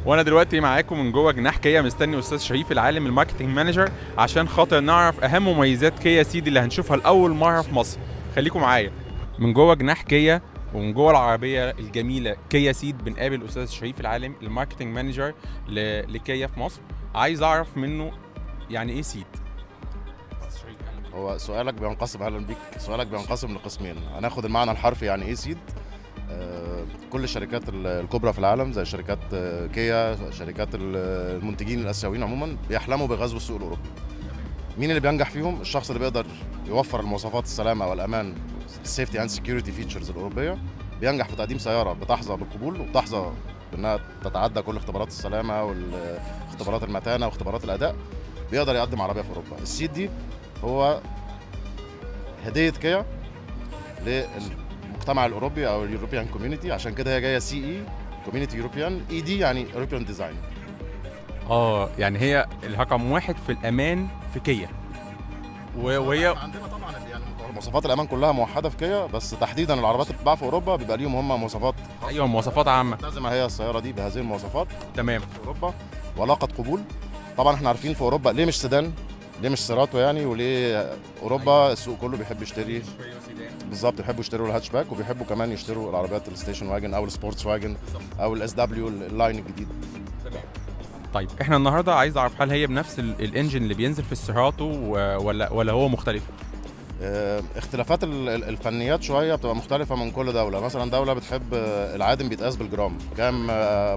وانا دلوقتي معاكم من جوه جناح كيا، مستني استاذ شريف العالم الماركتنج مانجر عشان خاطر نعرف اهم مميزات كيا سيد اللي هنشوفها لاول مره في مصر. خليكم معايا من جوه جناح كيا ومن جوه العربيه الجميله كيا سيد. بنقابل استاذ شريف العالم الماركتنج مانجر لكيا في مصر. عايز اعرف منه يعني ايه سيد. هو سؤالك بينقسم، اهلا بيك، سؤالك بينقسم لقسمين. هناخد المعنى الحرفي يعني ايه سيد. كل الشركات الكبرى في العالم زي شركات كيا، شركات المنتجين الاسيويين عموما بيحلموا بغزو السوق الاوروبي. مين اللي بينجح فيهم؟ الشخص اللي بيقدر يوفر المواصفات السلامه والامان، السيفتي اند سكيورتي فيتشرز الاوروبيه، بينجح في تقديم سياره بتحظى بالقبول وبتحظى بانها تتعدى كل اختبارات السلامه واختبارات المتانه واختبارات الاداء. بيقدر يقدم عربيه في اوروبا. السيد دي هو هديه كيا للمجتمع الاوروبي او اليوروبيان كوميونتي، عشان كده هي جايه سي اي كوميونتي يوروبيان، اي دي يعني يوروبيان ديزاين. يعني هي الرقم واحد في الامان في كيا. وهي عندنا طبعا يعني مواصفات الامان كلها موحده في كيا، بس تحديدا العربيات اللي بتتباع في اوروبا بيبقى ليهم هم مواصفات. ايوه، مواصفات عامه. لازم هي السياره دي بهذه المواصفات تمام في اوروبا ولاقت قبول. طبعا احنا عارفين في اوروبا ليه مش سيدان، ليه مش سيراتو يعني، وليه اوروبا السوق كله بيحب يشتري بالظبط، بيحبوا يشتروا الهاتشباك وبيحبوا كمان يشتروا العربيات الستيشن واجن او السبورتس واجن او الاس دبليو اللاين الجديد. طيب احنا النهارده عايز اعرف هل هي بنفس الانجن اللي بينزل في السيراتو ولا هو مختلف؟ اختلافات الفنيات شويه بتبقى مختلفه من كل دوله. مثلا دوله بتحب العادم بيتقاس بالجرام، كام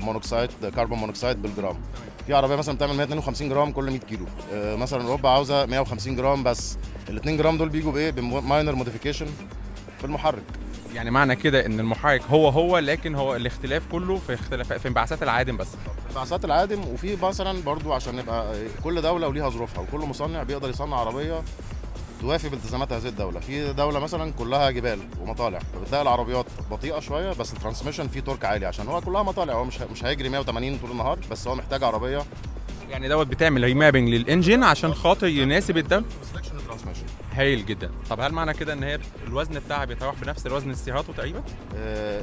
مونوكسيد كربون مونوكسيد بالجرام. في عربيه مثلا بتعمل 152 جرام كل 100 كيلو. مثلا اوروبا عاوزه 150 جرام بس. ال 2 جرام دول بيجوا بايه؟ بماينر موديفيكيشن في المحرك. يعني معنى كده ان المحرك هو لكن هو الاختلاف كله في انبعاثات العادم بس. انبعاثات العادم. وفي مثلا برضو عشان نبقى كل دوله وليها ظروفها، وكل مصنع بيقدر يصنع عربيه توافي بالتزامات هذه الدوله. في دوله مثلا كلها جبال ومطالع، فبتلاقي العربيات بطيئه شويه بس الترانسميشن فيه تورك عالي عشان هو كلها مطالع. هو مش هيجري 180 طول النهار، بس هو محتاج عربيه يعني بتعمل ريمابنج للانجن عشان خاطر يناسب الدم. هايل جدا. طب هل معنى كده ان هي الوزن بتاعها بيتراوح بنفس الوزن السيراتو تقريبا؟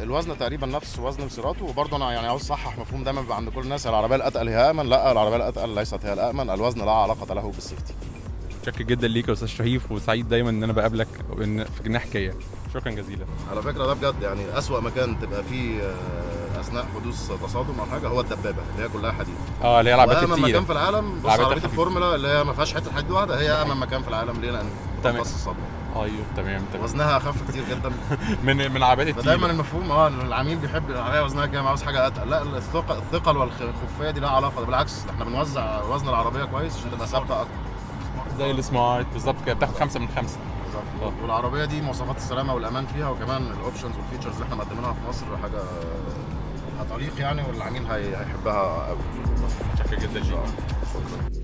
الوزن تقريبا نفس وزن السيراتو. وبرضه انا يعني عاوز اصحح مفهوم دايما بيبقى عند كل الناس العربيه الاتقل هي امن. لا، العربيه الاتقل ليست هي الامن. الوزن لا علاقه له بالسيفتي. شكرا جدا ليك يا استاذ شريف، وسعيد دايما ان انا بقابلك في جناح كيا. شكرا جزيلا. على فكره ده بجد يعني اسوأ مكان تبقى فيه اثناء حدوث تصادم او حاجه هو الدبابه اللي هي كلها حديد. اللي هي العربيات الثقيله. الثقيله. مكان في العالم بص عربيه الفورمولا اللي هي ما فيهاش حته حديد واحده، هي امن مكان في العالم. ليه؟ لان تمتص الصدمه. ايوه تمام. وزنها اخف كتير جدا من العربيات الثقيله. فدايما المفهوم العميل بيحب العربيه وزنها كام، عاوز حاجه اتقل. لا، الثقل والخفيه دي لها علاقه. بالعكس احنا بنوزع وزن العربيه كويس عشان تبقى ثابته اكتر. زي السمارت بالظبط كده، بتاخد 5 من 5 بالظبط. والعربيه دي مواصفات السلامه والامان فيها، وكمان الاوبشنز والفيتشرز اللي احنا مقدمينها في مصر حاجه هتليق يعني، والعميل هيحبها قوي. شكرا جدا ليك.